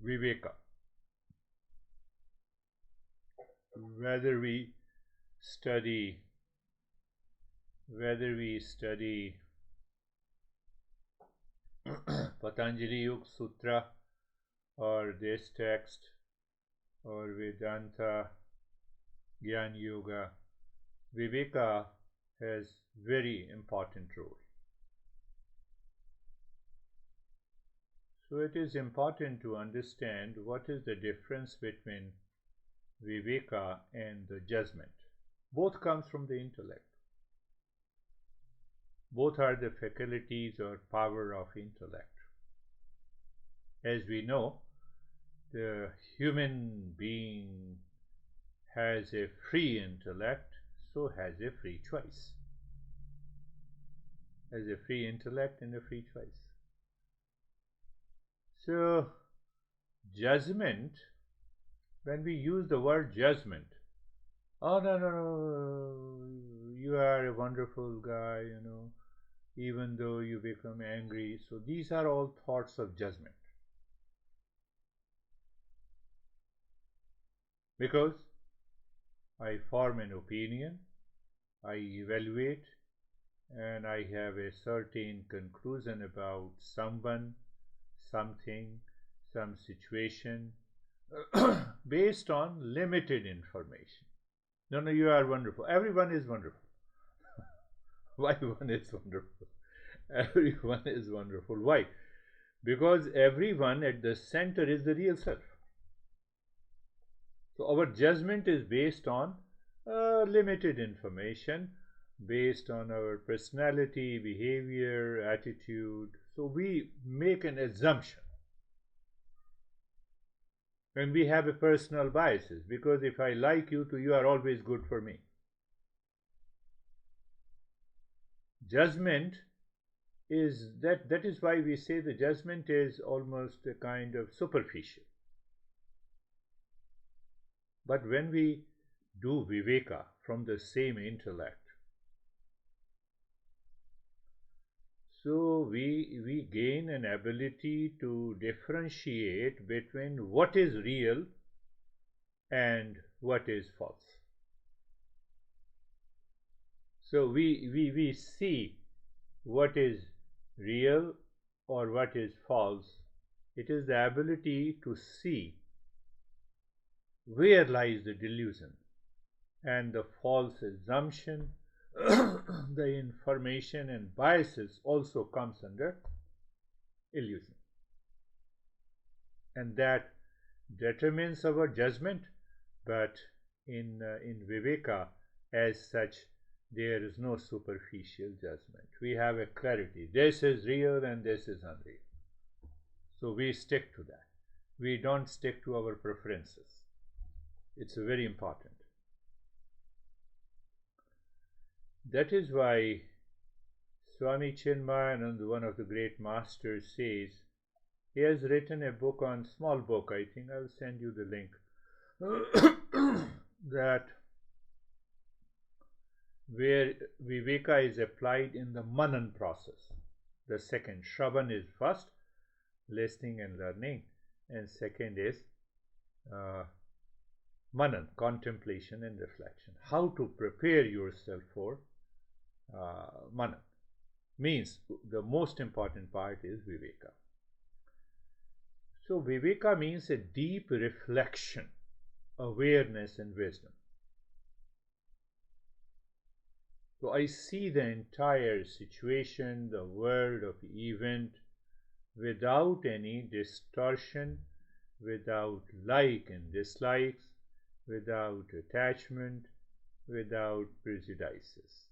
Viveka. Whether we study Patanjali Yoga Sutra or this text or Vedanta Gyan Yoga, Viveka has very important role. So it is important to understand what is the difference between Viveka and the judgment. Both comes from the intellect. Both are the faculties or power of intellect. As we know, the human being has a free intellect, so has a free choice. Has a free intellect and a free choice. So, judgment, when we use the word judgment, oh no, you are a wonderful guy, even though you become angry. So these are all thoughts of judgment. Because I form an opinion, I evaluate, and I have a certain conclusion about someone, something, some situation, based on limited information. No, you are wonderful. Everyone is wonderful. Why one is wonderful? Everyone is wonderful. Why? Because everyone at the center is the real self. So our judgment is based on limited information, based on our personality, behavior, attitude. So we make an assumption. And we have a personal biases, because if I like you, you are always good for me. Judgment is that is why we say the judgment is almost a kind of superficial. But when we do viveka from the same intellect, so we gain an ability to differentiate between what is real and what is false. So we see what is real or what is false. It is the ability to see where lies the delusion and the false assumption. The information and biases also comes under illusion, and that determines our judgment. But in viveka, as such, there is no superficial judgment. We have a clarity. This is real and this is unreal. So we stick to that. We don't stick to our preferences. It's very important. That is why Swami Chinmayananda, one of the great masters, says, he has written a book on, small book, I think, I'll send you the link, that where viveka is applied in the manan process. The second, shravan is first, listening and learning, and second is manan, contemplation and reflection. How to prepare yourself for manan means the most important part is viveka. So viveka means a deep reflection, awareness and wisdom. So I see the entire situation, the world of event, without any distortion, without like and dislikes, without attachment, without prejudices.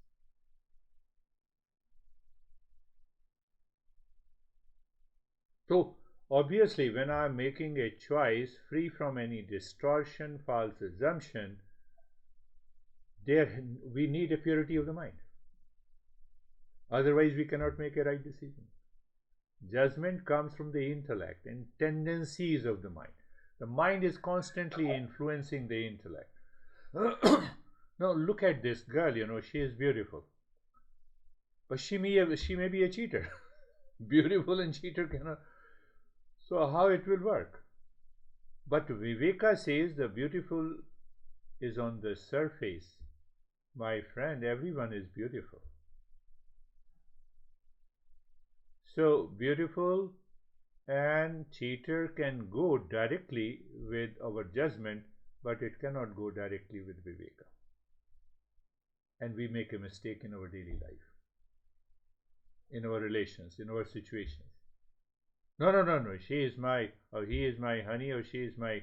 So obviously, when I am making a choice free from any distortion, false assumption, there we need a purity of the mind. Otherwise, we cannot make a right decision. Judgment comes from the intellect and tendencies of the mind. The mind is constantly influencing the intellect. Now look at this girl, she is beautiful, but she may be a cheater. Beautiful and cheater cannot. So how it will work? But Viveka says the beautiful is on the surface. My friend, everyone is beautiful. So, beautiful and cheater can go directly with our judgment, but it cannot go directly with Viveka. And we make a mistake in our daily life, in our relations, in our situations. No, no, no, no. She is my, or he is my honey, or she is my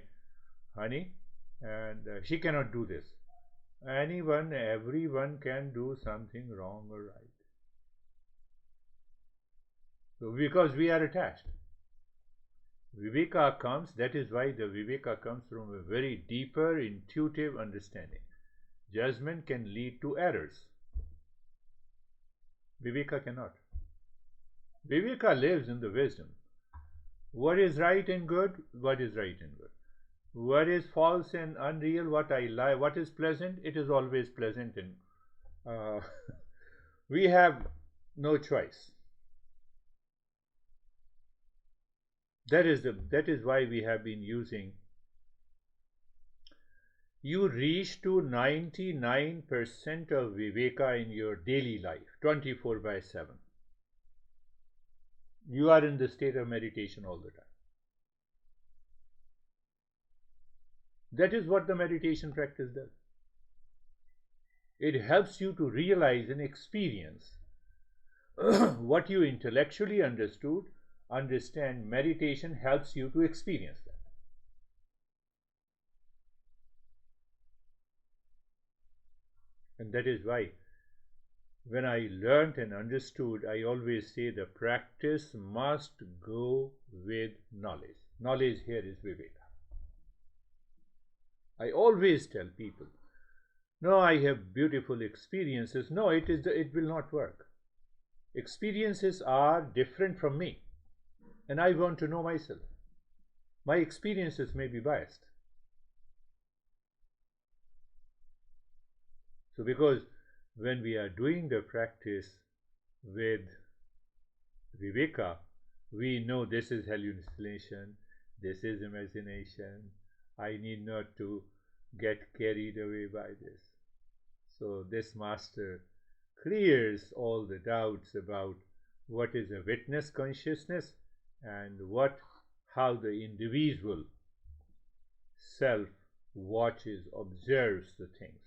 honey, and she cannot do this. Anyone, everyone can do something wrong or right. So because we are attached. Viveka comes, that is why the Viveka comes from a very deeper, intuitive understanding. Judgment can lead to errors. Viveka cannot. Viveka lives in the wisdom. What is right and good? What is right and good? What is false and unreal? What I lie? What is pleasant? It is always pleasant, and we have no choice. That is why we have been using. You reach to 99% of Viveka in your daily life, 24/7. You are in the state of meditation all the time. That is what the meditation practice does. It helps you to realize and experience what you intellectually understand. Meditation helps you to experience that. And that is why when I learned and understood, I always say the practice must go with knowledge. Knowledge here is Viveka. I always tell people, no, I have beautiful experiences. No, it will not work. Experiences are different from me, and I want to know myself. My experiences may be biased. So because when we are doing the practice with Viveka, we know this is hallucination, this is imagination, I need not to get carried away by this. So this master clears all the doubts about what is a witness consciousness and how the individual self watches, observes the things.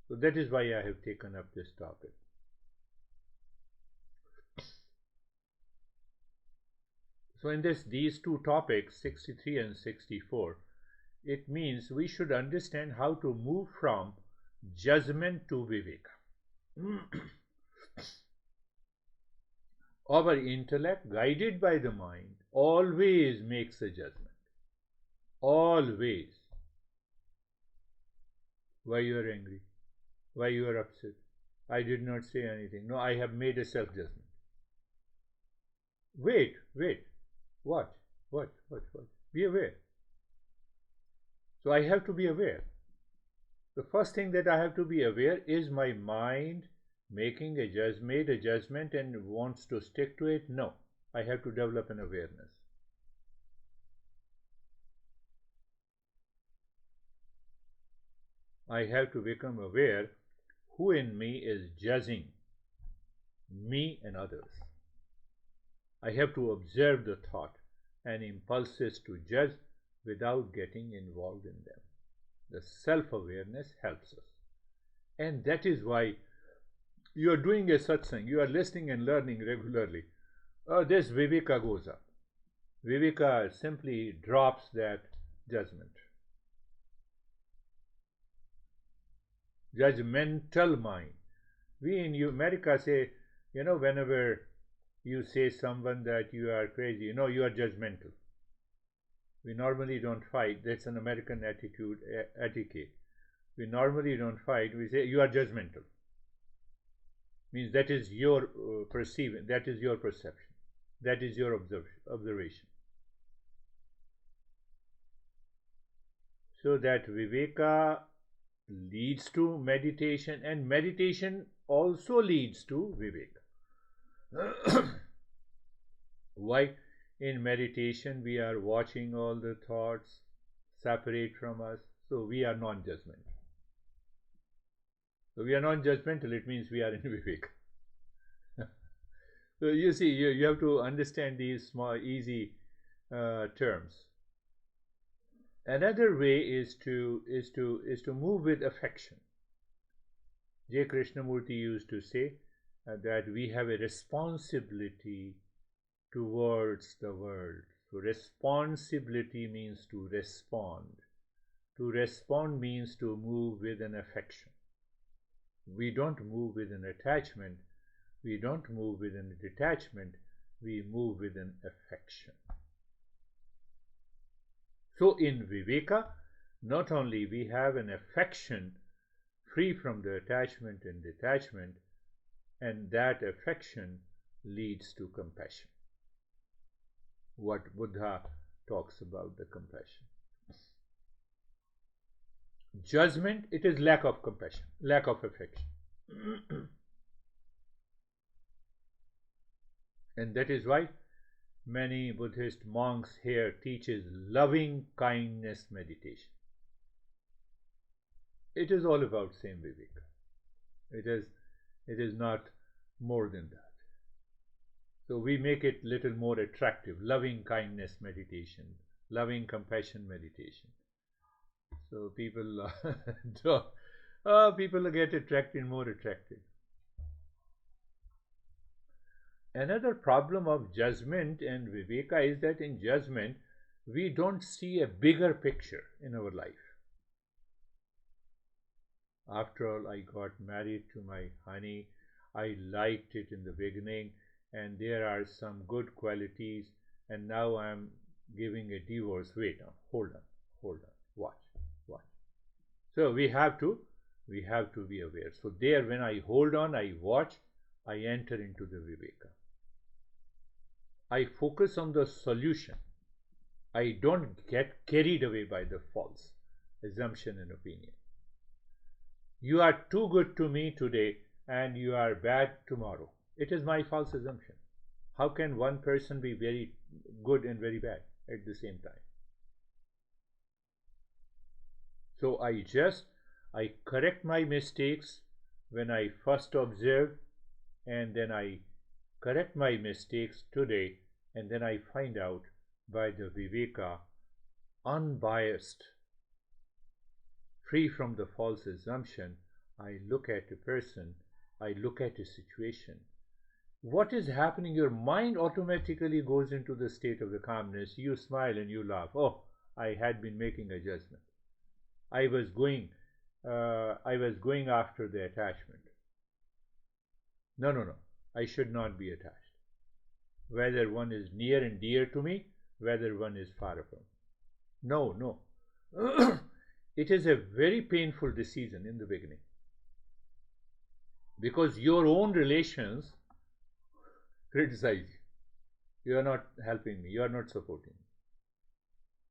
So that is why I have taken up this topic. So in these two topics, 63 and 64, it means we should understand how to move from judgment to Viveka. Our intellect, guided by the mind, always makes a judgment. Always. Why you are angry? Why you are upset? I did not say anything. No, I have made a self-judgment. Wait. What? Be aware. So I have to be aware. The first thing that I have to be aware is my mind made a judgment and wants to stick to it. No, I have to develop an awareness. I have to become aware who in me is judging me and others. I have to observe the thought and impulses to judge without getting involved in them. The self-awareness helps us. And that is why you are doing a satsang, you are listening and learning regularly. This Viveka goes up. Viveka simply drops that judgment. Judgmental mind. We in America say, whenever you say someone that you are crazy, you are judgmental. We normally don't fight. That's an American etiquette. We normally don't fight. We say you are judgmental. Means that is your perceiving, that is your perception, that is your observation. So that Viveka leads to meditation, and meditation also leads to Viveka. Why? In meditation we are watching all the thoughts, separate from us. So we are non-judgmental. So we are non-judgmental, it means we are in Vivek. So you see, you have to understand these small, easy terms. Another way is to move with affection. J. Krishnamurti used to say that we have a responsibility towards the world. So responsibility means to respond. To respond means to move with an affection. We don't move with an attachment. We don't move with a detachment. We move with an affection. So in Viveka, not only we have an affection free from the attachment and detachment, and that affection leads to compassion. What Buddha talks about the compassion. Judgment, it is lack of compassion, lack of affection. And that is why many Buddhist monks here teaches loving kindness meditation. It is all about same Viveka. It is not more than that. So we make it little more attractive. Loving kindness meditation, loving compassion meditation. So people people get attracted, more attracted. Another problem of judgment and Viveka is that in judgment we don't see a bigger picture in our life. After all, I got married to my honey. I liked it in the beginning, and there are some good qualities, and now I'm giving a divorce. Wait, hold on, watch. So we have to be aware. So there, when I hold on, I watch, I enter into the Viveka. I focus on the solution. I don't get carried away by the false assumption and opinion. You are too good to me today and you are bad tomorrow. It is my false assumption. How can one person be very good and very bad at the same time? So I correct my mistakes when I first observe, and then I correct my mistakes today, and then I find out by the Viveka, unbiased, free from the false assumption, I look at a person, I look at a situation. What is happening? Your mind automatically goes into the state of the calmness. You smile and you laugh. Oh, I had been making a judgment. I was going after the attachment. No. I should not be attached. Whether one is near and dear to me, whether one is far from. No. It is a very painful decision in the beginning. Because your own relations criticize you. You are not helping me. You are not supporting me.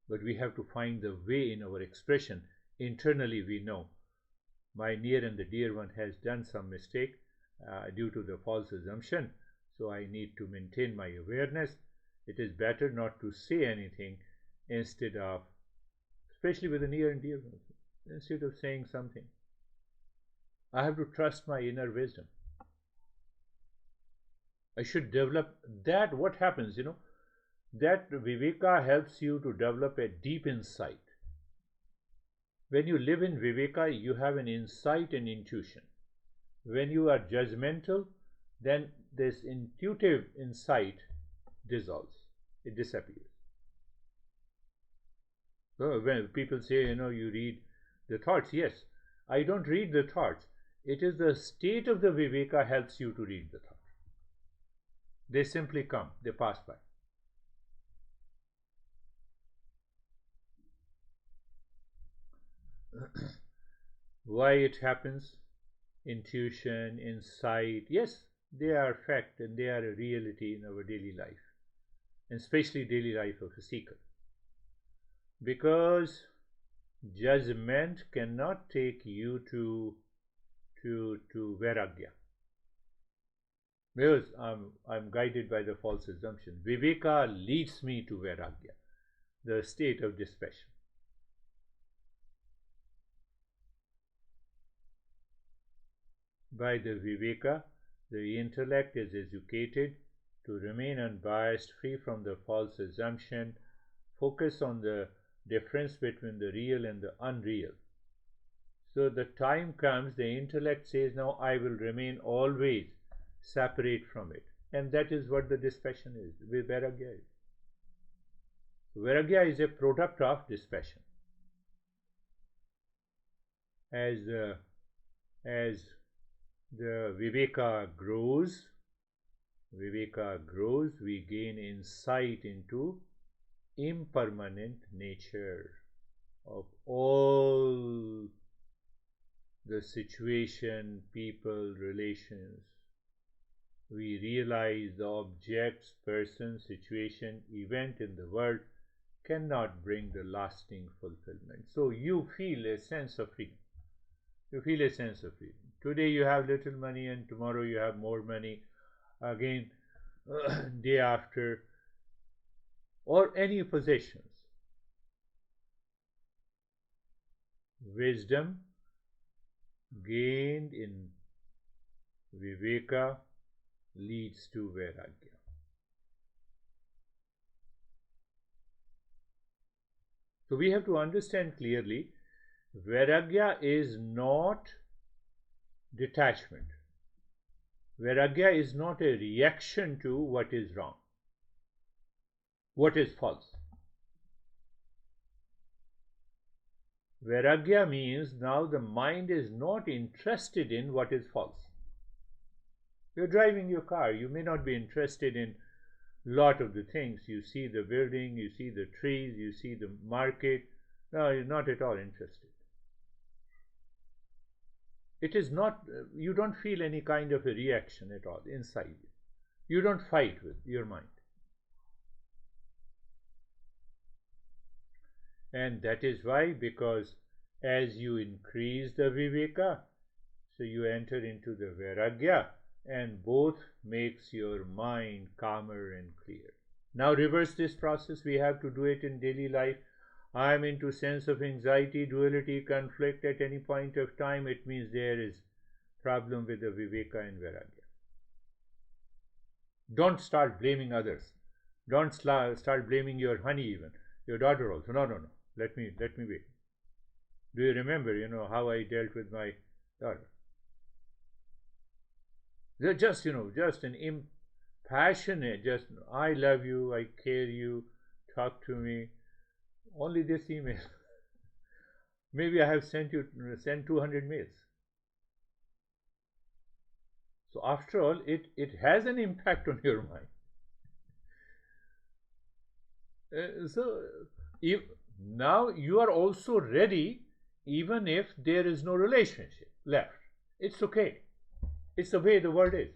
But we have to find the way in our expression. Internally we know my near and the dear one has done some mistake due to the false assumption, so I need to maintain my awareness. It is better not to say anything instead of, especially with the near and dear one, instead of saying something. I have to trust my inner wisdom. I should develop that. What happens, that Viveka helps you to develop a deep insight. When you live in Viveka, you have an insight and intuition. When you are judgmental, then this intuitive insight dissolves. It disappears. So when people say, you read the thoughts, yes, I don't read the thoughts. It is the state of the Viveka helps you to read the thoughts. They simply come, they pass by. Why it happens? Intuition, insight, yes, they are fact and they are a reality in our daily life, and especially daily life of a seeker. Because judgment cannot take you to Vairagya. Because I'm guided by the false assumption. Viveka leads me to Vairagya, the state of dispassion. By the Viveka, the intellect is educated to remain unbiased, free from the false assumption, focus on the difference between the real and the unreal. So the time comes, the intellect says, now I will remain always separate from it. And that is what the dispassion is, Vairagya is. Vairagya is a product of dispassion. As the Viveka grows, we gain insight into impermanent nature of all the situation, people, relations. We realize the objects, person, situation, event in the world cannot bring the lasting fulfillment. So you feel a sense of freedom. You feel a sense of freedom. Today you have little money and tomorrow you have more money. Again, day after, or any possessions. Wisdom gained in Viveka leads to Vairagya. So we have to understand clearly, Vairagya is not detachment. Vairagya is not a reaction to what is wrong, what is false. Vairagya means now the mind is not interested in what is false. You're driving your car, you may not be interested in lot of the things. You see the building, you see the trees, you see the market. No, you're not at all interested. It is not, you don't feel any kind of a reaction at all inside you. You don't fight with your mind. And that is why, because as you increase the Viveka, so you enter into the Vairagya, and both makes your mind calmer and clear. Now reverse this process. We have to do it in daily life. I am into sense of anxiety, duality, conflict at any point of time. It means there is problem with the Viveka and Vairagya. Don't start blaming others. Don't start blaming your honey, even your daughter also. No. Let me wait. Do you remember, how I dealt with my daughter? They're just an impassionate, just, I love you, I care you, talk to me. Only this email. Maybe I have sent 200 mails. So after all, it has an impact on your mind. Now you are also ready, even if there is no relationship left. It's okay. It's the way the world is.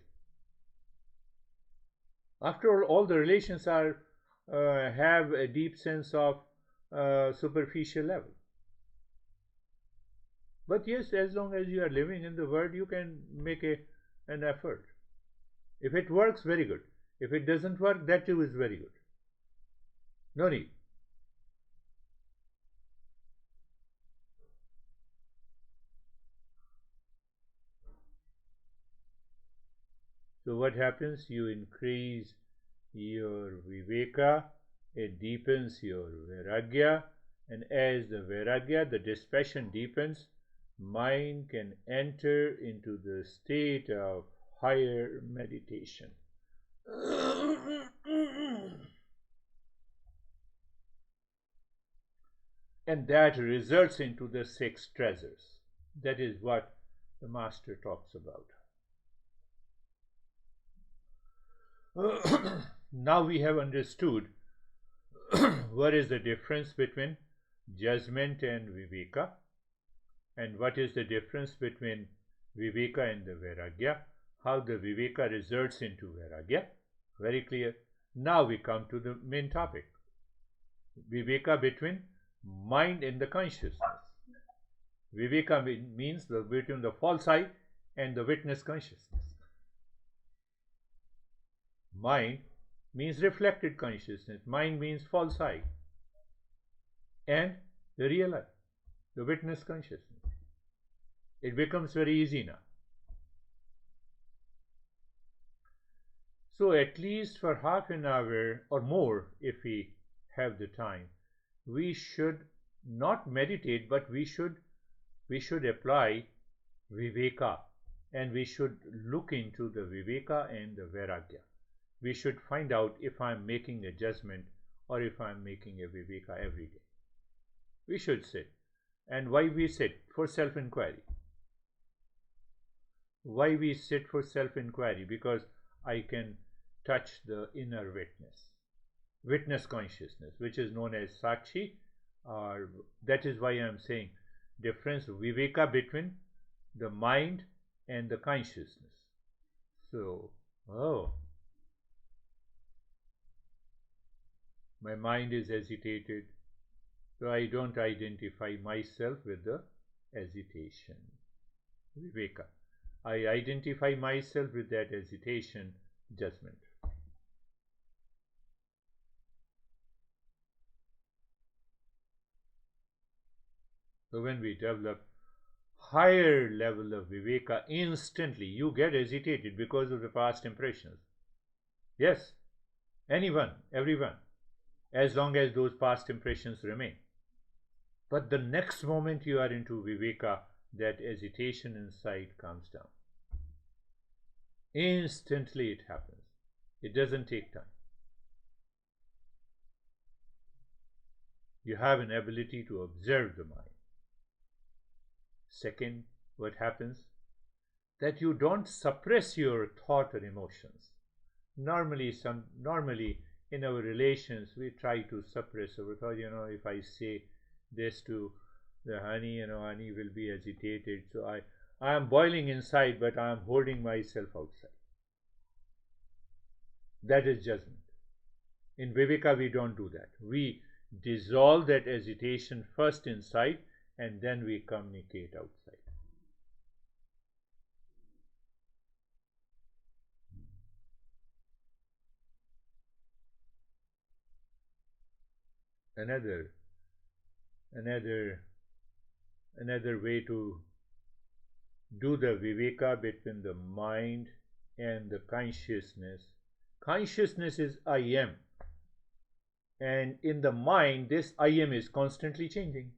After all the relations are have a deep sense of superficial level. But yes, as long as you are living in the world, you can make an effort. If it works, very good. If it doesn't work, that too is very good. No need. So what happens? You increase your Viveka, it deepens your Vairagya, and as the Vairagya, the dispassion deepens, mind can enter into the state of higher meditation. And that results into the 6 treasures. That is what the Master talks about. Now we have understood what is the difference between judgment and Viveka, and what is the difference between Viveka and the Vairagya, how the Viveka results into Vairagya. Very clear. Now we come to the main topic. Viveka between mind and the consciousness. Viveka means between the false I and the witness consciousness. Mind means reflected consciousness. Mind means false I. And the real I, the witness consciousness. It becomes very easy now. So at least for half an hour or more, if we have the time, we should not meditate, but we should apply viveka, and we should look into the viveka and the vairagya. We should find out if I'm making a judgment or if I'm making a viveka every day. We should sit. And why we sit? For self-inquiry. Why we sit for self-inquiry? Because I can touch the inner witness consciousness, which is known as sakshi, or that is why I am saying difference viveka between the mind and the consciousness. So, my mind is agitated, so I don't identify myself with the agitation. Viveka. I identify myself with that agitation, judgment. So when we develop higher level of viveka, instantly you get agitated because of the past impressions. Yes, anyone, everyone, as long as those past impressions remain. But the next moment you are into viveka, that agitation inside comes down. Instantly it happens. It doesn't take time. You have an ability to observe the mind. Second, what happens? That you don't suppress your thought or emotions. Normally in our relations we try to suppress our thought. If I say this to the honey, honey will be agitated. So I am boiling inside, but I am holding myself outside. That is judgment. In Viveka we don't do that. We dissolve that agitation first inside, and then we communicate outside. Another way to do the viveka between the mind and the consciousness. Consciousness is I am, and in the mind this I am is constantly changing.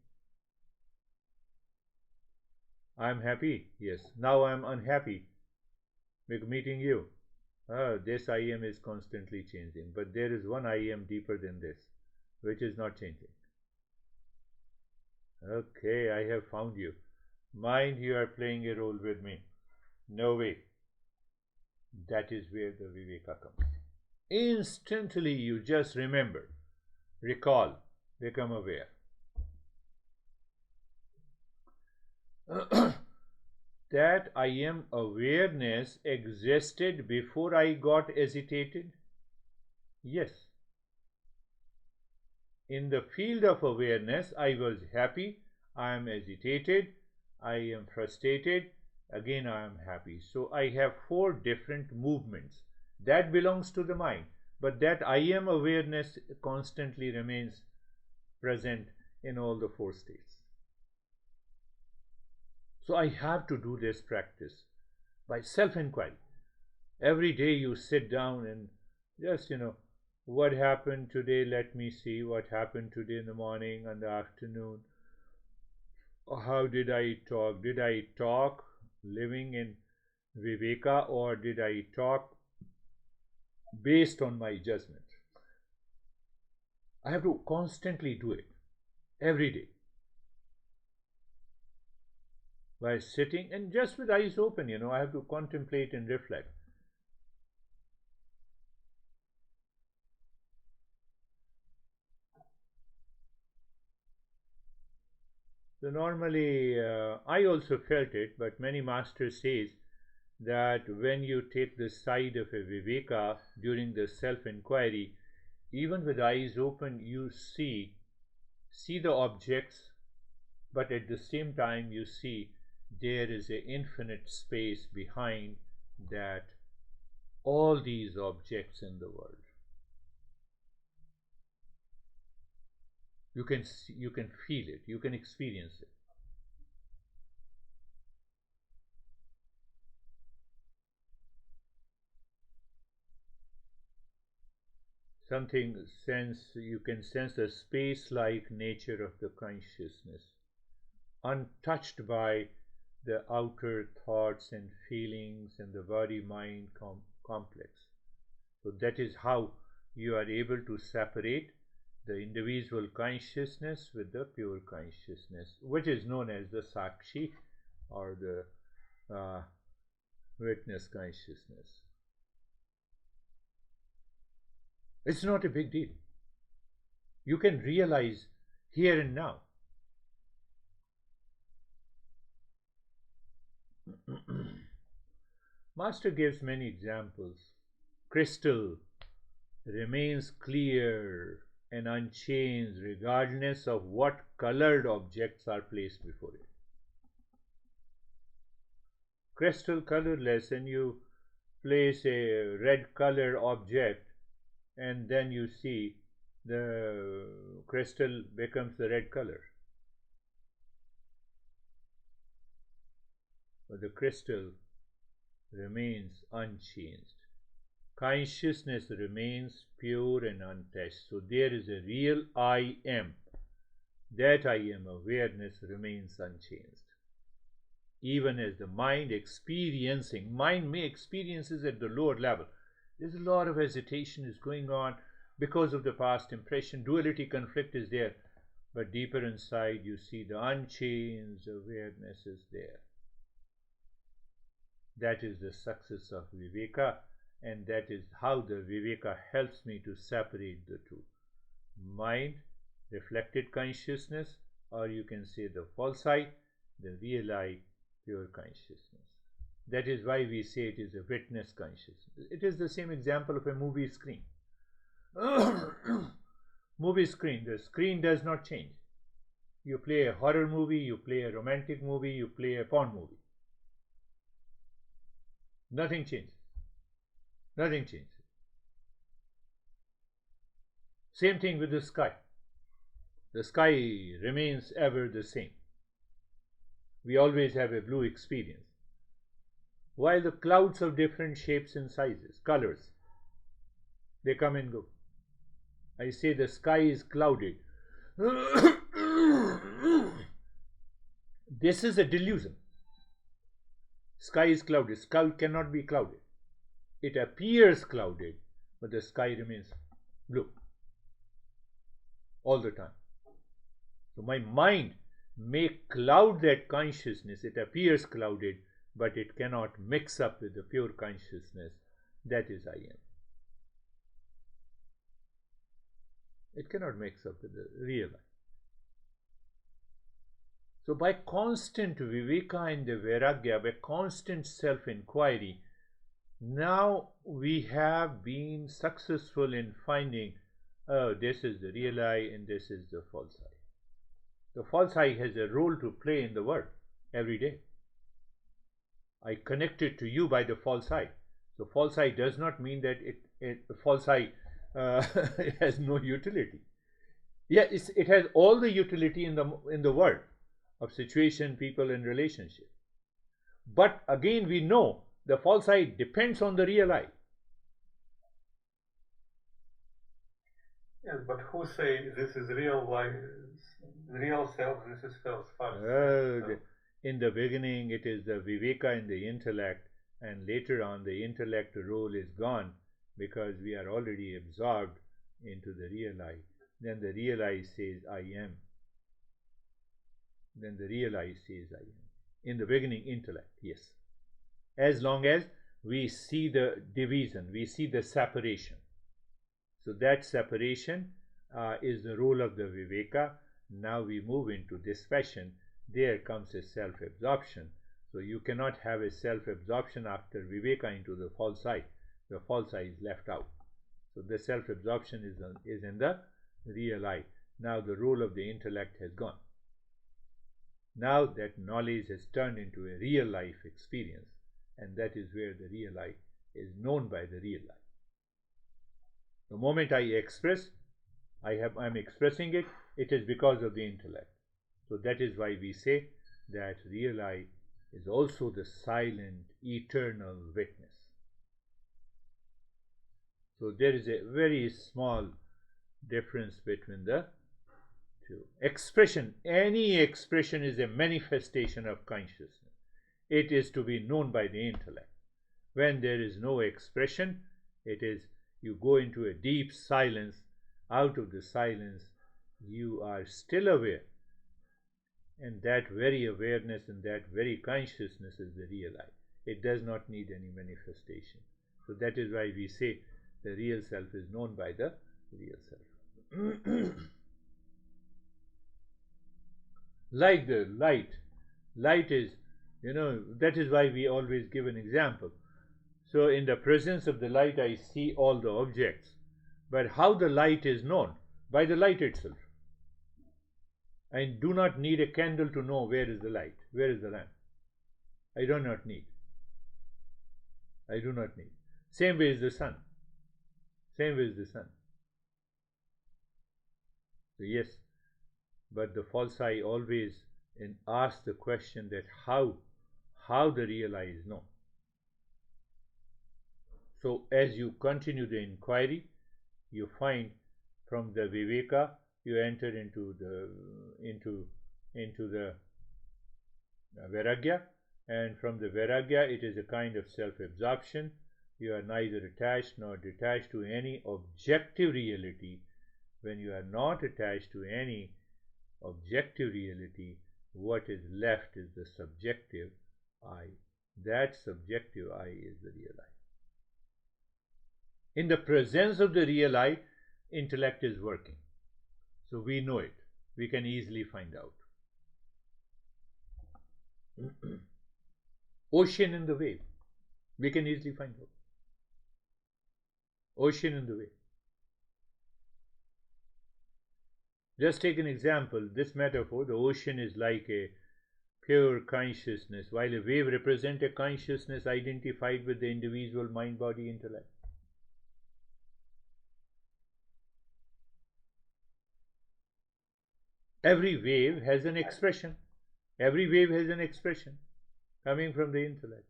I am happy, yes. Now I am unhappy with meeting you. This I am is constantly changing, but there is one I am deeper than this, which is not changing. Okay, I have found you. Mind, you are playing a role with me. No way. That is where the viveka comes. Instantly you just remember, recall, become aware. That I am awareness existed before I got agitated? Yes. In the field of awareness, I was happy, I am agitated, I am frustrated, again I am happy. So I have 4 different movements. That belongs to the mind. But that I am awareness constantly remains present in all the 4 states. So I have to do this practice by self-inquiry. Every day you sit down and just, what happened today? Let me see what happened today in the morning and the afternoon. How did I talk? Did I talk living in viveka, or did I talk based on my judgment? I have to constantly do it every day. By sitting and just with eyes open, I have to contemplate and reflect. So normally, I also felt it, but many masters says that when you take the side of a viveka during the self-inquiry, even with eyes open, you see the objects, but at the same time you see there is an infinite space behind that all these objects in the world. You can see, you can feel it, you can experience it. something sense, you can sense the space-like nature of the consciousness, untouched by the outer thoughts and feelings and the body-mind complex. So that is how you are able to separate the individual consciousness with the pure consciousness, which is known as the Sakshi or the witness consciousness. It's not a big deal. You can realize here and now. Master gives many examples. Crystal remains clear and unchanged regardless of what colored objects are placed before it. Crystal colorless, and you place a red color object and then you see the crystal becomes the red color. But the crystal remains unchanged. Consciousness remains pure and untouched. So there is a real I am. That I am awareness remains unchanged. Even as the mind may experiences at the lower level. There's a lot of hesitation is going on because of the past impression. Duality conflict is there. But deeper inside you see the unchanged awareness is there. That is the success of Viveka, and that is how the Viveka helps me to separate the two. Mind, reflected consciousness, or you can say the false I, the real I, pure consciousness. That is why we say it is a witness consciousness. It is the same example of a movie screen. Movie screen, the screen does not change. You play a horror movie, you play a romantic movie, you play a porn movie. Nothing changes. Nothing changes. Same thing with the sky. The sky remains ever the same. We always have a blue experience. While the clouds of different shapes and sizes, colors, they come and go. I say the sky is clouded. This is a delusion. Sky is clouded. Sky cannot be clouded. It appears clouded, but the sky remains blue all the time. So my mind may cloud that consciousness. It appears clouded, but it cannot mix up with the pure consciousness. That is I am. It cannot mix up with the real I. So by constant Viveka and the Vairagya, by constant self-inquiry, now we have been successful in finding, oh, this is the real I and this is the false I. The false I has a role to play in the world every day. I connected to you by the false I. So false I does not mean that false I has no utility. Yeah, it has all the utility in the world of situation, people, and relationship. But again, we know the false I depends on the real I. Yes, but who say this is real life, real self, this is false? In the beginning, it is the Viveka in the intellect, and later on, the intellect role is gone because we are already absorbed into the real I. Then the real I says, I am. Then the real I says, I am. In the beginning, intellect, yes. As long as we see the division, we see the separation. So that separation is the role of the Viveka. Now we move into dispassion. There comes a self-absorption. So you cannot have a self-absorption after Viveka into the false I. The false I is left out. So the self-absorption is in the real I. Now the role of the intellect has gone. Now that knowledge has turned into a real life experience, and that is where the real I is known by the real I. The moment I express, I'm expressing it, it is because of the intellect. So that is why we say that real I is also the silent, eternal witness. So there is a very small difference between the two. Expression, any expression is a manifestation of consciousness. It is to be known by the intellect. When there is no expression, it is you go into a deep silence. Out of the silence, you are still aware. And that very awareness and that very consciousness is the real I. It does not need any manifestation. So that is why we say the real self is known by the real self. Like the light. Light is, that is why we always give an example. So in the presence of the light, I see all the objects. But how the light is known? By the light itself. I do not need a candle to know where is the light, where is the lamp. I do not need. I do not need. Same way is the sun. Same way is the sun. So yes, but the false I always asks the question that how the real I is known. So as you continue the inquiry, you find from the viveka you enter into the vairagya, and from the vairagya it is a kind of self-absorption. You are neither attached nor detached to any objective reality. When you are not attached to any objective reality, what is left is the subjective I. That subjective I is the real I. In the presence of the real I, intellect is working. So we know it. We can easily find out. Ocean in the wave. We can easily find out. Ocean in the wave. Just take an example. This metaphor, the ocean is like a pure consciousness, while a wave represents a consciousness identified with the individual mind, body, intellect. Every wave has an expression. Every wave has an expression coming from the intellect.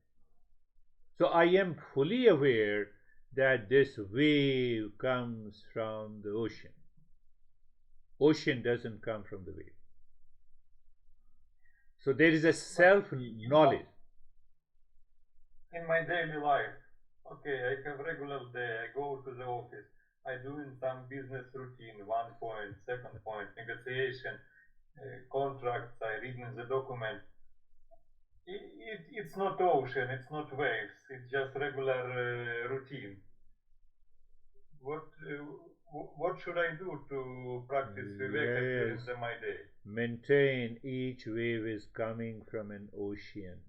So I am fully aware that this wave comes from the ocean. Ocean doesn't come from the wave. So there is a self-knowledge. In my daily life, okay, I have regular day, I go to the office, I do in some business routine, one point, second point, negotiation, contracts, I read in the document. It's not ocean, it's not waves, it's just regular routine. What should I do to practice viveka during my day? Maintain each wave is coming from an ocean.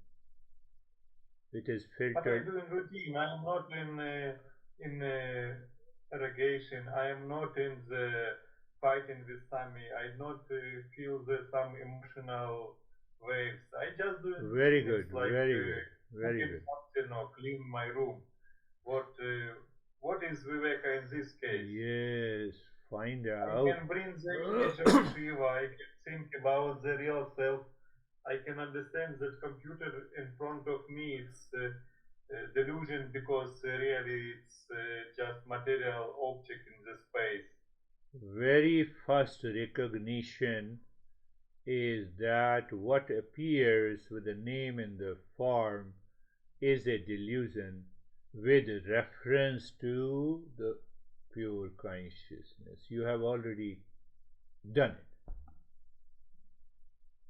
It is filtered. But I do in routine. I am not in irrigation. I am not in the fighting with Sami. I not feel some emotional waves. I just do it. Very good. Like, very good. Very good. Something or clean my room. What is Viveka in this case? Yes, find out. I can bring the image of Shiva. I can think about the real self. I can understand that computer in front of me is delusion because really it's just material object in the space. Very first recognition is that what appears with the name and the form is a delusion with reference to the pure consciousness. You have already done it.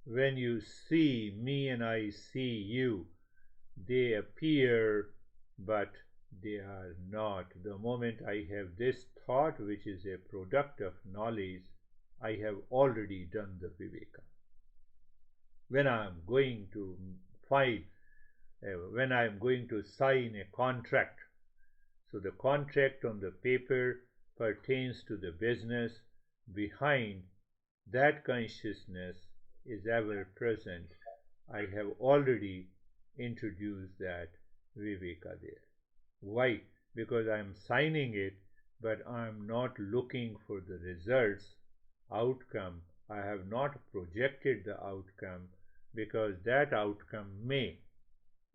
When you see me and I see you, they appear, but they are not. The moment I have this thought, which is a product of knowledge, I have already done the viveka. When I am going to file, when I am going to sign a contract, so the contract on the paper pertains to the business. Behind that consciousness is ever present. I have already introduced that viveka there. Why? Because I am signing it, but I am not looking for the results, outcome. I have not projected the outcome, because that outcome may,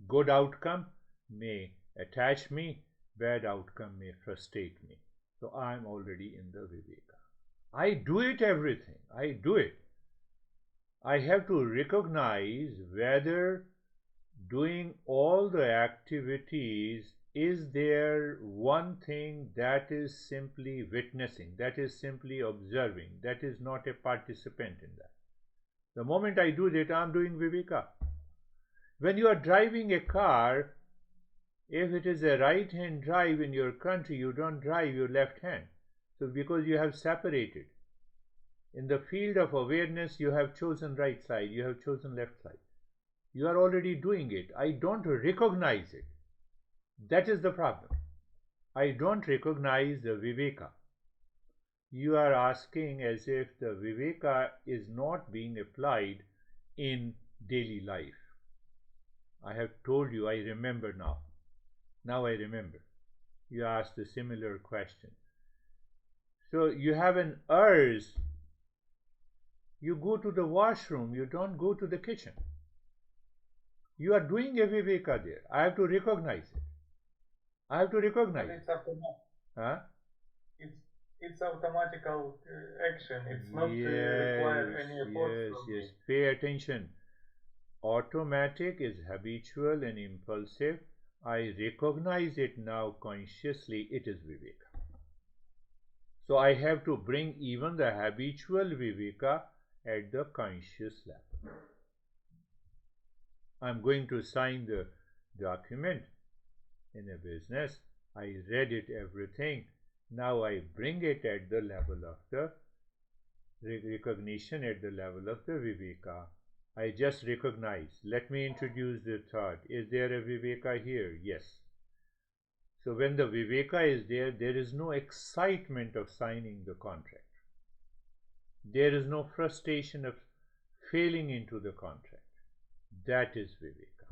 good outcome, may attach me, bad outcome may frustrate me. So I'm already in the viveka. I do it everything. I do it. I have to recognize whether doing all the activities, is there one thing that is simply witnessing, that is simply observing, that is not a participant in that. The moment I do that, I'm doing viveka. When you are driving a car, if it is a right hand drive in your country, you don't drive your left hand. So, because you have separated. In the field of awareness, you have chosen right side, you have chosen left side. You are already doing it. I don't recognize it. That is the problem. I don't recognize the viveka. You are asking as if the viveka is not being applied in daily life. I have told you, I remember now. Now I remember. You asked a similar question. So you have an urge. You go to the washroom, you don't go to the kitchen. You are doing a viveka there. I have to recognize it. I have to recognize But it's automatic. Huh? It's automatical action. It's not require any effort from Yes. me. Pay attention. Automatic is habitual and impulsive. I recognize it now consciously. It is viveka. So I have to bring even the habitual viveka at the conscious level. I'm going to sign the document in a business. I read it, everything. Now I bring it at the level of the recognition, at the level of the viveka. I just recognize. Let me introduce the thought. Is there a viveka here? Yes. So when the viveka is there, there is no excitement of signing the contract. There is no frustration of failing into the contract. That is viveka.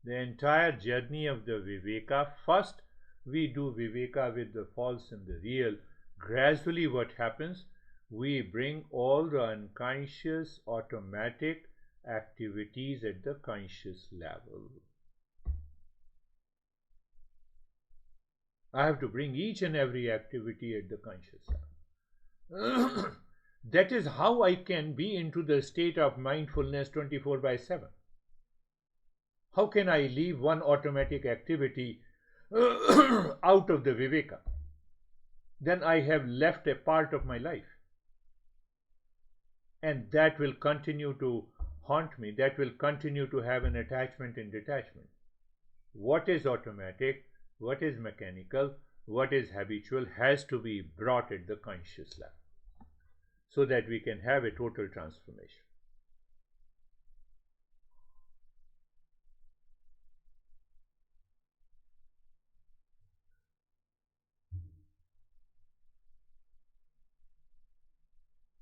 The entire journey of the viveka, first we do viveka with the false and the real. Gradually what happens, we bring all the unconscious automatic activities at the conscious level. I have to bring each and every activity at the conscious level. That is how I can be into the state of mindfulness 24/7. How can I leave one automatic activity out of the viveka? Then I have left a part of my life. And that will continue to haunt me. That will continue to have an attachment and detachment. What is automatic, what is mechanical, what is habitual has to be brought at the conscious level so that we can have a total transformation.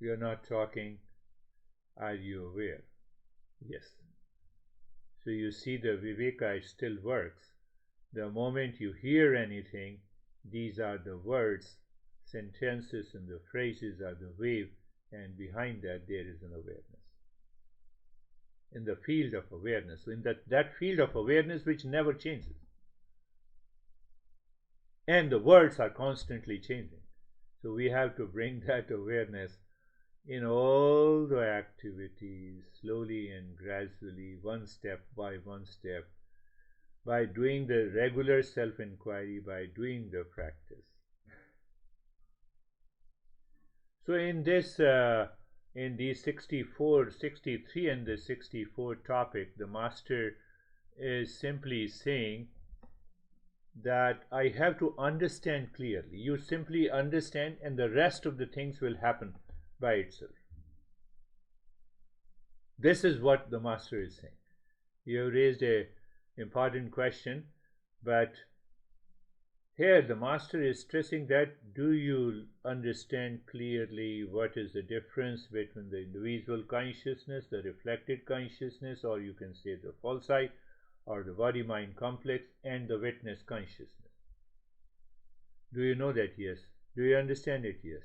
We are not talking, are you aware? Yes. So you see the viveka still works. The moment you hear anything, these are the words, sentences and the phrases are the wave, and behind that there is an awareness. In the field of awareness, in that field of awareness which never changes. And the words are constantly changing. So we have to bring that awareness in all the activities, slowly and gradually, one step by one step, by doing the regular self-inquiry, by doing the practice. So in this, in the 64, 63 and the 64 topic, the master is simply saying that I have to understand clearly. You simply understand and the rest of the things will happen by itself. This is what the master is saying. You have raised a important question, but here the master is stressing that do you understand clearly what is the difference between the individual consciousness, the reflected consciousness, or you can say the false I, or the body-mind complex, and the witness consciousness. Do you know that? Yes. Do you understand it? Yes.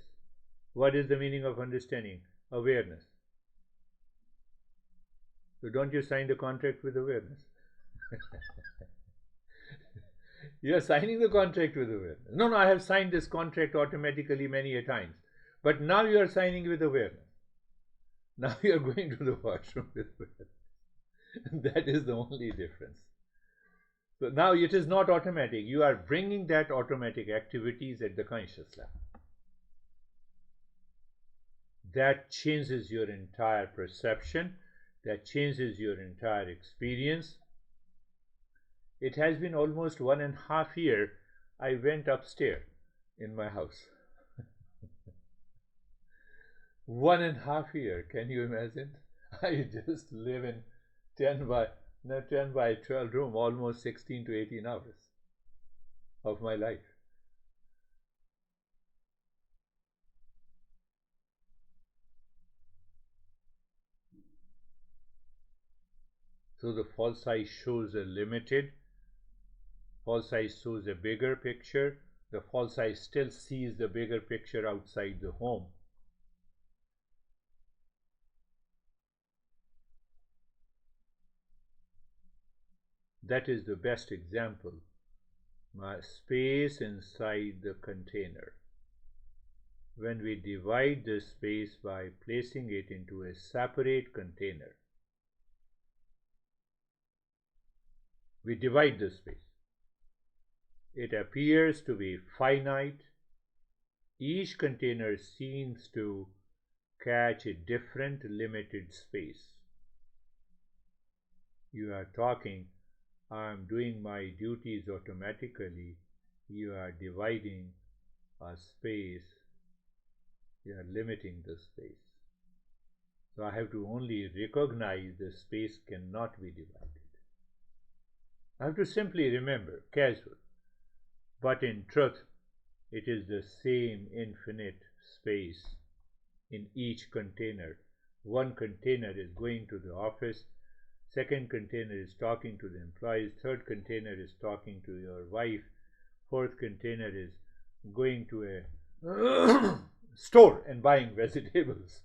What is the meaning of understanding? Awareness. So don't you sign the contract with awareness? You're signing the contract with awareness. No, no, I have signed this contract automatically many a times. But now you are signing with awareness. Now you are going to the washroom with awareness. That is the only difference. So now it is not automatic. You are bringing that automatic activities at the conscious level. That changes your entire perception. That changes your entire experience. It has been almost 1.5 years. I went upstairs in my house. 1.5 years. Can you imagine? I just live in 10 by 12 room, almost 16 to 18 hours of my life. So the false eye shows a limited, false eye shows a bigger picture. The false eye still sees the bigger picture outside the home. That is the best example. My space inside the container. When we divide the space by placing it into a separate container, we divide the space. It appears to be finite. Each container seems to catch a different limited space. You are talking, I am doing my duties automatically. You are dividing a space. You are limiting the space. So I have to only recognize the space cannot be divided. I have to simply remember, casual. But in truth, it is the same infinite space in each container. One container is going to the office, second container is talking to the employees, third container is talking to your wife, fourth container is going to a store and buying vegetables.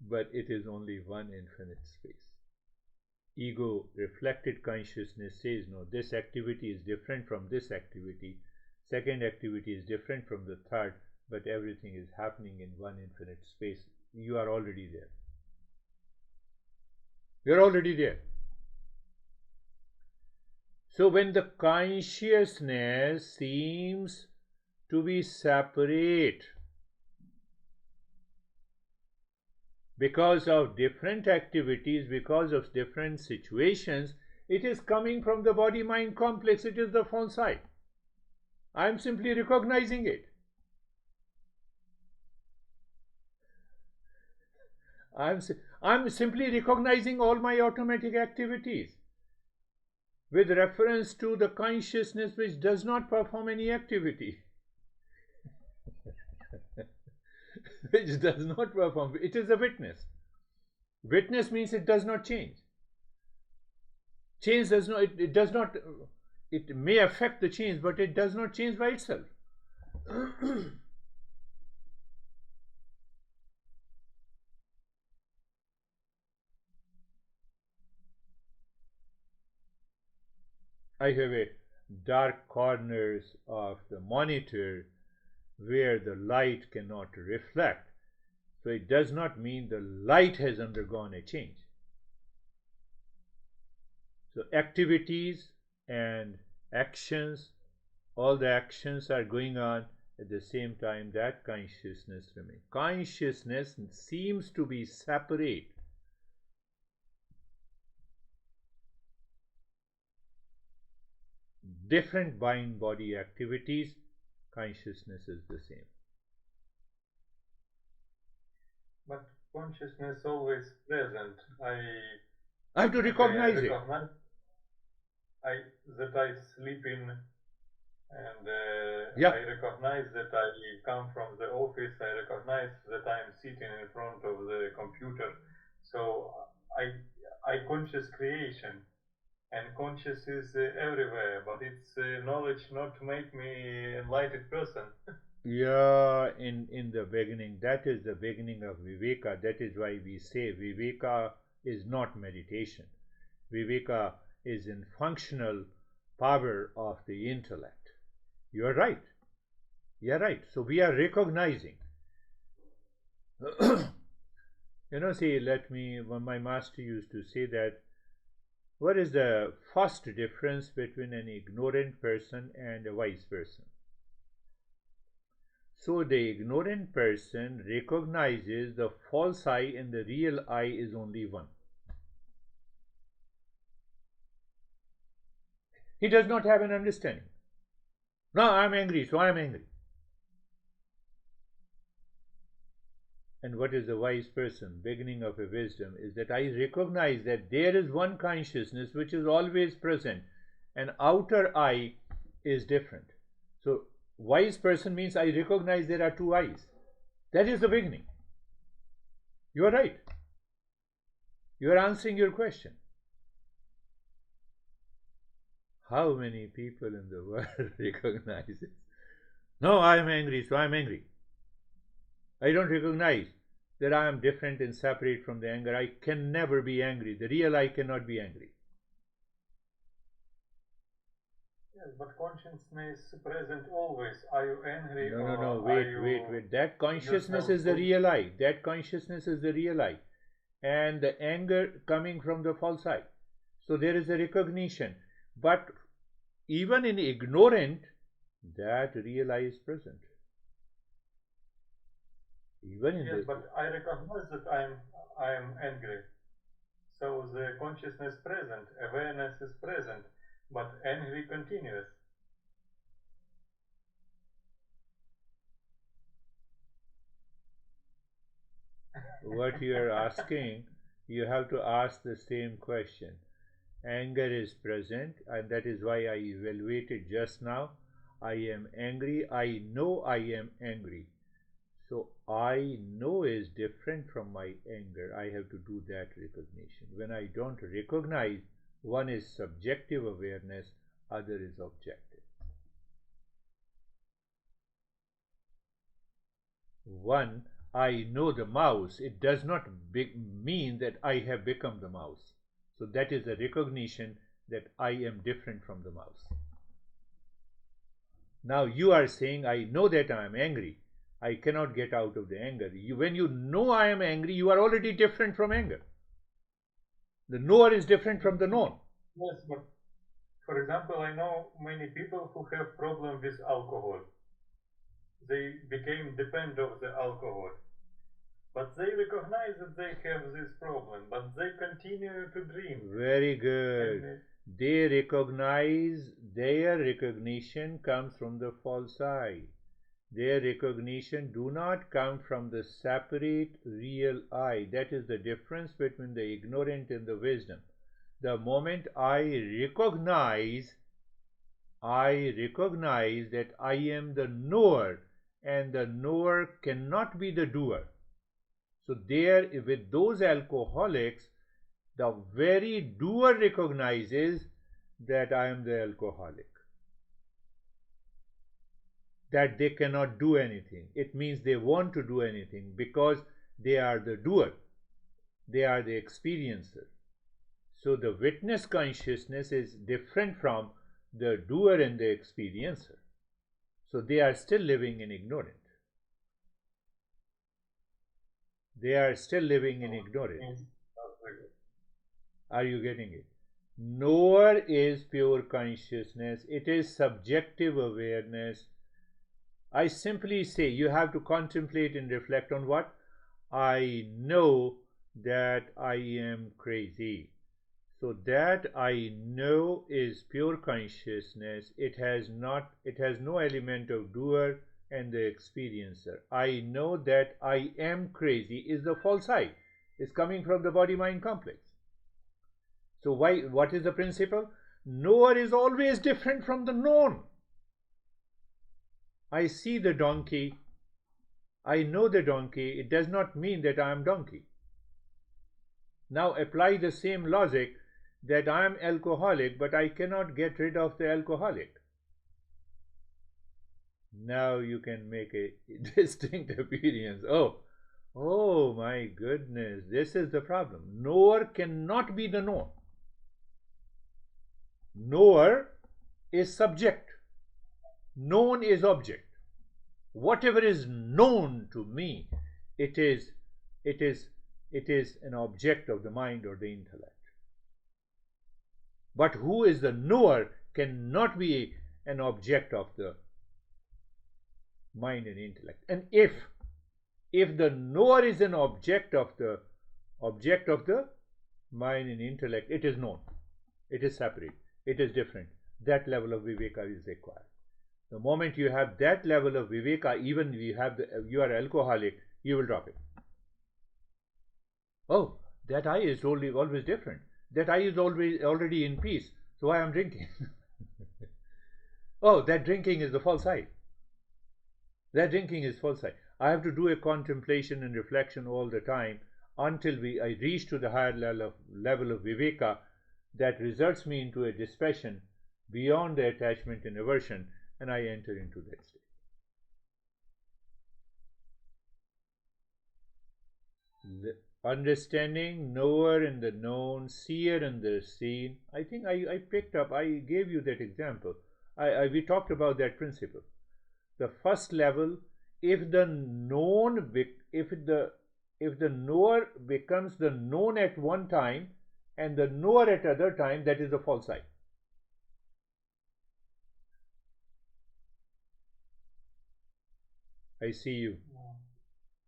But it is only one infinite space. Ego reflected consciousness says, no, this activity is different from this activity, second activity is different from the third, but everything is happening in one infinite space. You are already there. You're already there. So when the consciousness seems to be separate because of different activities, because of different situations, it is coming from the body-mind complex. It is the false eye. I am simply recognizing it. I'm simply recognizing all my automatic activities with reference to the consciousness which does not perform any activity. Which does not perform. It is a witness. Witness means it does not change. Change does not, it does not, it may affect the change, but it does not change by itself. I have a dark corners of the monitor where the light cannot reflect. So it does not mean the light has undergone a change. So activities and actions, all the actions are going on at the same time that consciousness remains. Consciousness seems to be separate. Different mind body activities, consciousness is the same. But consciousness always present. I have to recognize it. That I sleep in, and Yeah. I recognize that I come from the office. I recognize that I am sitting in front of the computer. So I conscious creation, and conscious is everywhere. But it's knowledge not to make me enlightened person. Yeah, in the beginning, that is the beginning of Viveka. That is why we say Viveka is not meditation. Viveka is in functional power of the intellect. You are right. You are right. So we are recognizing. See, my master used to say that what is the first difference between an ignorant person and a wise person? So the ignorant person recognizes the false I and the real I is only one. He does not have an understanding. No, I'm angry, so I'm angry. And what is a wise person? Beginning of a wisdom is that I recognize that there is one consciousness which is always present, and outer I is different. So wise person means I recognize there are two eyes. That is the beginning. You are right. You are answering your question. How many people in the world recognize it? No, I am angry, so I am angry. I don't recognize that I am different and separate from the anger. I can never be angry. The real I cannot be angry. Yes, but consciousness is present always. Are you angry? No. Wait. That consciousness is the real I. That consciousness is the real I. And the anger coming from the false I. So there is a recognition. But even in ignorant, that real I is present. Even in yes, but I recognize that I am angry. So the consciousness present, awareness is present, but angry continues. What you are asking, you have to ask the same question. Anger is present, and that is why I evaluated just now. I am angry. I know I am angry. So I know is different from my anger. I have to do that recognition. When I don't recognize, one is subjective awareness, other is objective. One, I know the mouse. It does not mean that I have become the mouse. So that is a recognition that I am different from the mouse. Now you are saying, I know that I am angry. I cannot get out of the anger. When you know I am angry, you are already different from anger. The knower is different from the known. Yes, but for example, I know many people who have problem with alcohol. They became dependent of the alcohol. But they recognize that they have this problem, but they continue to drink. Very good. They recognize, their recognition comes from the false I. Their recognition do not come from the separate real I. That is the difference between the ignorant and the wisdom. The moment I recognize that I am the knower, and the knower cannot be the doer. So there, with those alcoholics, the very doer recognizes that I am the alcoholic, that they cannot do anything. It means they want to do anything because they are the doer, they are the experiencer. So the witness consciousness is different from the doer and the experiencer. So they are still living in ignorance. They are still living in ignorance. Are you getting it? Knower is pure consciousness. It is subjective awareness. I simply say you have to contemplate and reflect on what? I know that I am crazy. So that I know is pure consciousness. It has no element of doer and the experiencer. I know that I am crazy is the false I. It's coming from the body-mind complex. So what is the principle? Knower is always different from the known. I see the donkey. I know the donkey. It does not mean that I am donkey. Now apply the same logic that I am alcoholic, but I cannot get rid of the alcoholic. Now you can make a distinct appearance. Oh my goodness, this is the problem. Knower cannot be the known. Knower is subject, known is object. Whatever is known to me, it is it is it is an object of the mind or the intellect. But who is the knower cannot be an object of the mind and intellect. And if the knower is an object of the mind and intellect, it is known, it is separate, it is different. That level of viveka is required. The moment you have that level of viveka, even you are alcoholic, you will drop it. Oh, that I is always different. That I is already in peace, so I am drinking. Oh, that drinking is the false I. That drinking is false I. I have to do a contemplation and reflection all the time until I reach to the higher level of viveka that results me into a dispassion beyond the attachment and aversion, and I enter into that state. The understanding, knower and the known, seer and the seen. I think I picked up, I gave you that example. We talked about that principle. The first level, if the knower becomes the known at one time and the knower at other time, that is the false I. I see you.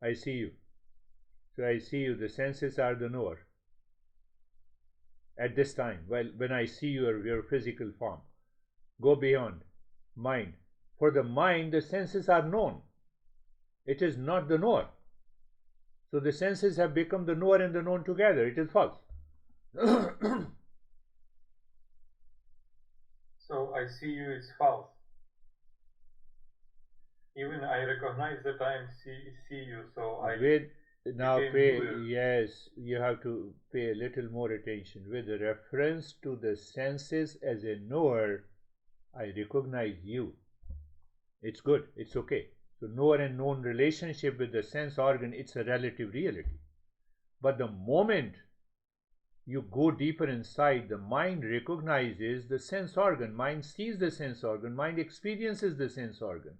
I see you. So I see you. The senses are the knower at this time. When I see your physical form, go beyond mind. For the mind, the senses are known. It is not the knower. So the senses have become the knower and the known together. It is false. So I see you is false. Even I recognize that I see you, so I now pay yes, you have to pay a little more attention. With reference to the senses as a knower, I recognize you. It's good, it's okay. So knower and known relationship with the sense organ, it's a relative reality. But the moment you go deeper inside, the mind recognizes the sense organ, mind sees the sense organ, mind experiences the sense organ.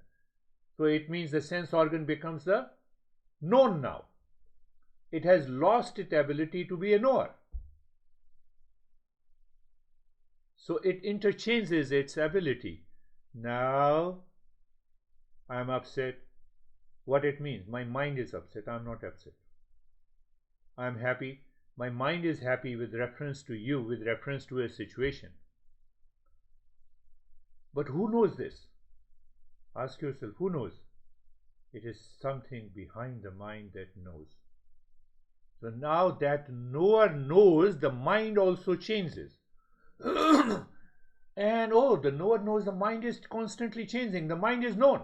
So it means the sense organ becomes the known now. It has lost its ability to be a knower. So it interchanges its ability. Now I am upset. What it means? My mind is upset. I am not upset. I am happy. My mind is happy with reference to you, with reference to a situation. But who knows this? Ask yourself, who knows? It is something behind the mind that knows. So now that knower knows, the mind also changes. And the knower knows the mind is constantly changing. The mind is known.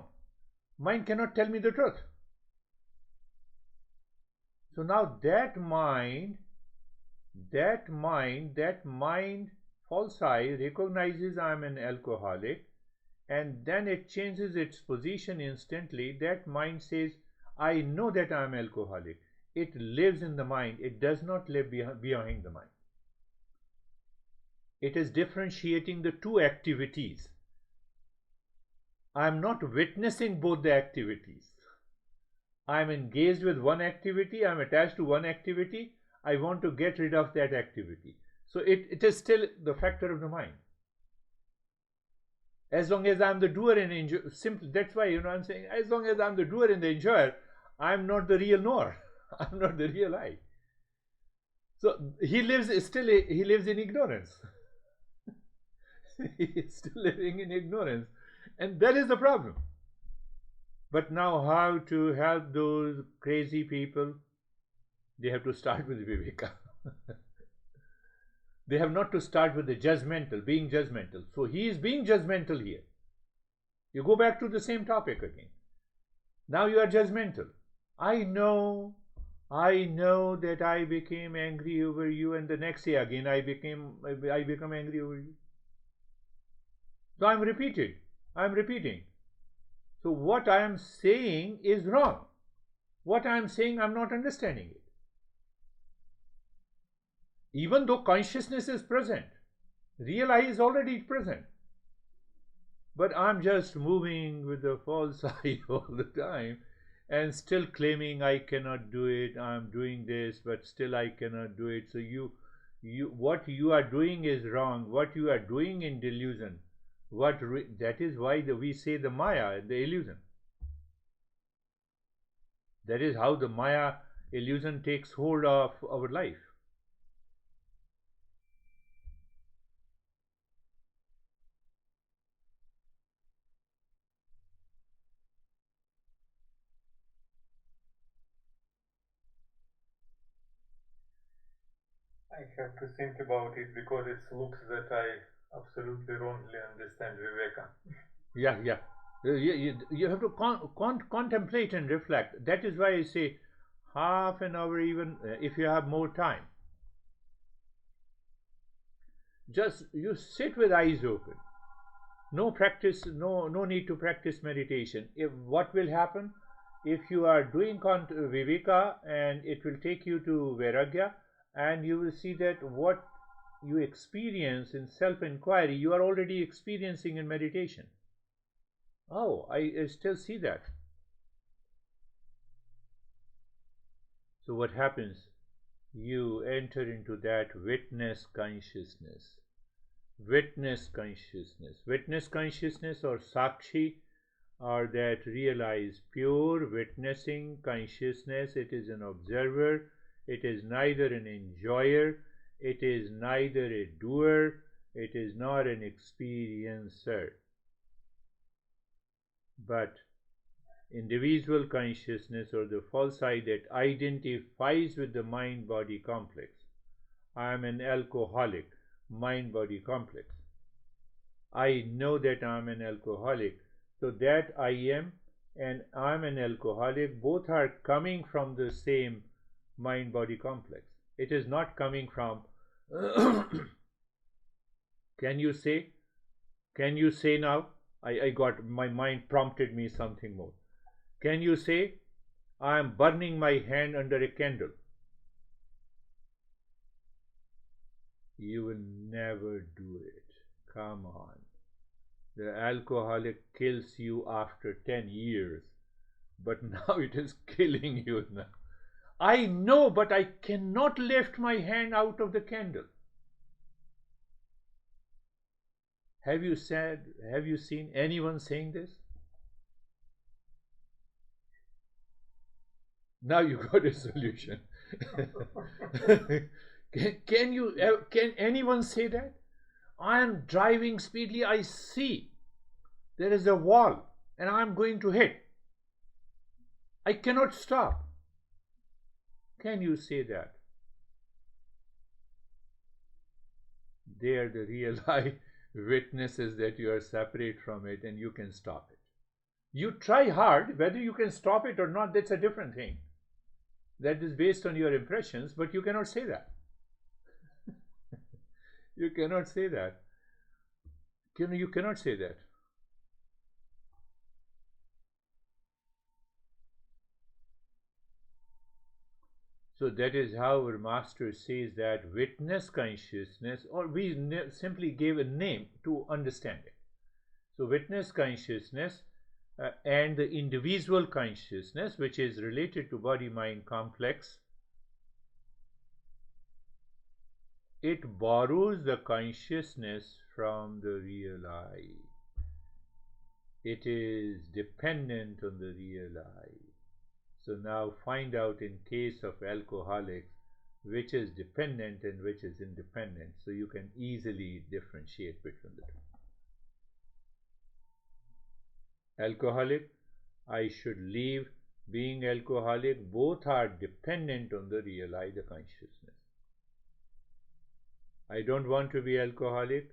Mind cannot tell me the truth. So now that mind, false I, recognizes I am an alcoholic, and then it changes its position instantly. That mind says, I know that I am alcoholic. It lives in the mind. It does not live behind the mind. It is differentiating the two activities. I am not witnessing both the activities. I am engaged with one activity. I am attached to one activity. I want to get rid of that activity. So it is still the factor of the mind. As long as I am the doer and enjoyer, simply that's why I'm saying, as long as I am the doer and the enjoyer, I am not the real knower. I am not the real I. So he lives in ignorance. He is still living in ignorance, and that is the problem. But now, how to help those crazy people? They have to start with viveka. They have not to start with the judgmental, being judgmental. So he is being judgmental here. You go back to the same topic again. Now you are judgmental. I know that I became angry over you, and the next day again I become angry over you. So I am repeating. So what I am saying is wrong. What I am saying, I am not understanding it. Even though consciousness is present, real I is already present. But I'm just moving with the false eye all the time and still claiming I cannot do it. I'm doing this, but still I cannot do it. So what you are doing is wrong. What you are doing in delusion. That is why we say the Maya, the illusion. That is how the Maya illusion takes hold of our life. I have to think about it because it looks that I absolutely wrongly understand Viveka. Yeah, yeah. You have to contemplate and reflect. That is why I say half an hour, even if you have more time. Just you sit with eyes open. No practice, no need to practice meditation. What will happen if you are doing viveka, and it will take you to vairagya, and you will see that what you experience in self inquiry you are already experiencing in meditation. Oh, I still see that. So what happens? You enter into that witness consciousness. Witness consciousness. Witness consciousness or sakshi, or that realize pure witnessing consciousness. It is an observer. It is neither an enjoyer. It is neither a doer. It is not an experiencer. But individual consciousness, or the false I that identifies with the mind body complex. I am an alcoholic, mind body complex. I know that I am an alcoholic. So that I am and I am an alcoholic, both are coming from the same mind body complex. It is not coming from. Can you say? Can you say now? I got my mind prompted me something more. Can you say, I am burning my hand under a candle? You will never do it. Come on. The alcoholic kills you after 10 years, but now it is killing you now. I know, but I cannot lift my hand out of the candle. Have you seen anyone saying this? Now you got a solution. Can anyone say that? I am driving speedily, I see there is a wall and I am going to hit. I cannot stop. Can you say that? They are the real eye witnesses that you are separate from it and you can stop it. You try hard, whether you can stop it or not, that's a different thing. That is based on your impressions, but you cannot say that. You cannot say that. You cannot say that. So that is how our master says that witness consciousness, or we simply gave a name to understand it. So witness consciousness and the individual consciousness, which is related to body-mind complex, it borrows the consciousness from the real I. It is dependent on the real I. So now find out in case of alcoholics which is dependent and which is independent, so you can easily differentiate between the two. Alcoholic, I should leave being alcoholic. Both are dependent on the real I, the consciousness. I don't want to be alcoholic.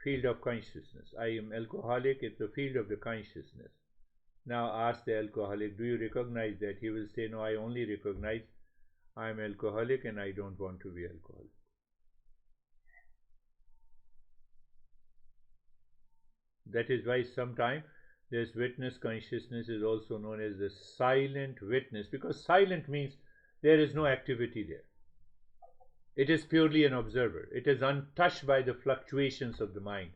Field of consciousness. I am alcoholic. It's the field of the consciousness. Now ask the alcoholic, do you recognize that? He will say, no, I only recognize I am alcoholic and I don't want to be alcoholic. That is why sometimes this witness consciousness is also known as the silent witness, because silent means there is no activity there. It is purely an observer. It is untouched by the fluctuations of the mind.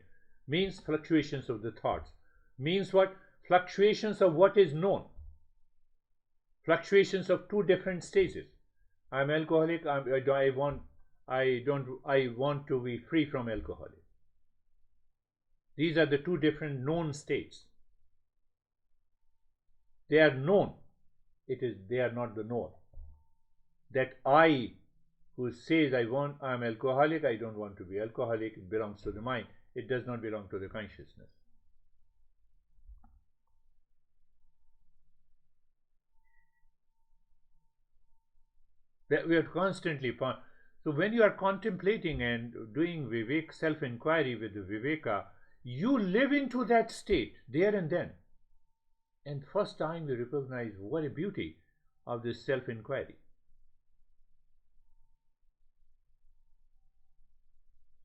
means fluctuations of the thoughts. Means what? Fluctuations of what is known. Fluctuations of two different stages. I'm alcoholic. I want to be free from alcohol. These are the two different known states. They are known. They are not the knower. That I who says I'm alcoholic, I don't want to be alcoholic, it belongs to the mind. It does not belong to the consciousness. That we are constantly. So when you are contemplating and doing vivek, self-inquiry with the viveka, you live into that state there and then. And first time we recognize what a beauty of this self-inquiry.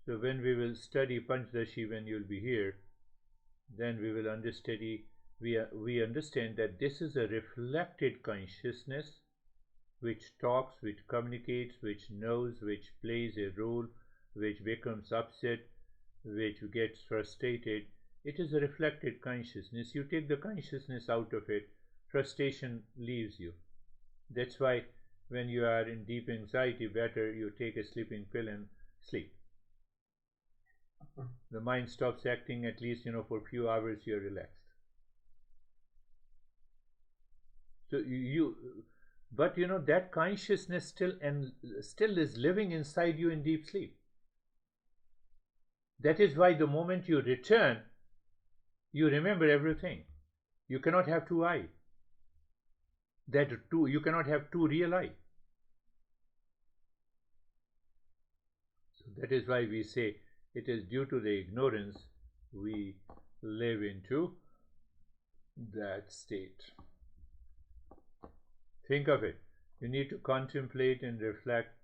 So when we will study Panchdashi, when you will be here, then we will we understand that this is a reflected consciousness which talks, which communicates, which knows, which plays a role, which becomes upset, which gets frustrated. It is a reflected consciousness. You take the consciousness out of it, frustration leaves you. That's why when you are in deep anxiety, better you take a sleeping pill and sleep. The mind stops acting, at least for a few hours you're relaxed. So but that consciousness still is living inside you in deep sleep. That is why the moment you return, you remember everything. You cannot have two I. You cannot have two real I. So that is why we say it is due to the ignorance we live into that state. Think of it. You need to contemplate and reflect